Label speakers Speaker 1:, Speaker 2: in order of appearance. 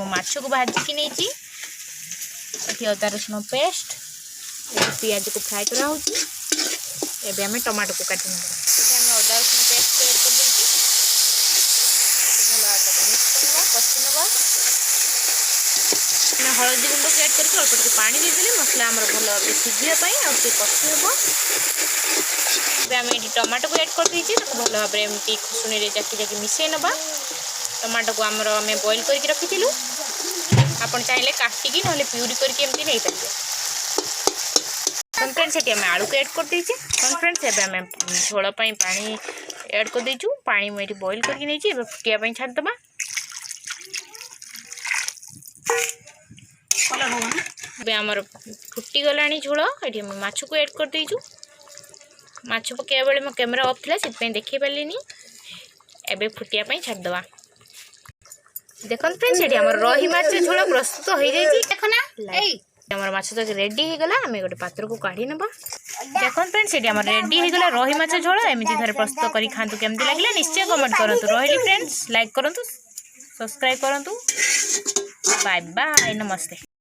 Speaker 1: मु माछ को भाजिकी नहीं अदा रसुण पेस्ट पियाज को फ्राए करा एबे हमें टमाटो को काटी नबा अदा रसुण पेस्ट को ऐड कर देछि हलदी गुंड को ऐड करके अल्प टिके पानी देदेले मसला आमर भल भाव सिझापी आगे कषि हे आम ये टमाटो को ऐड कर देछि भल भाव एमती खुशुणी जाकी जाकी मिसई नबा टमाटो को आमर आम बॉइल करके रखी आपन चाहिए काटिकी ना प्यूरी करके एमती नहीं पारे फ्रेंड्स ये आम आलू को ऐड कर देछि फ्रेंड्स एबे आम झोल पाई पानी ऐड कर देछु पानी मुझे बॉइल करके नहीं फुटिया छाड़ दबा आमर फुटी गला झोल ये माछ को ऐड कर देछु माछ पकड़ा बेले मो कैमेरा ऑफ था से देखे पारे एबे फुटिया छाड़ दबा देख फ्रेंड्स ये आम रही माछ झोल प्रस्तुत हो जाए आमर माछ तो रेडी हो गला आम गोटे पात्र को काढ़ी नबा देख फ्रेंड्स ये आम रेडी हो गला रही माछ झोल एमती थे प्रस्तुत कर खातु केमती लगे निश्चय कमेंट करूँ रही फ्रेंड्स लाइक करूँ सब्सक्राइब करूँ बाय बाय नमस्ते।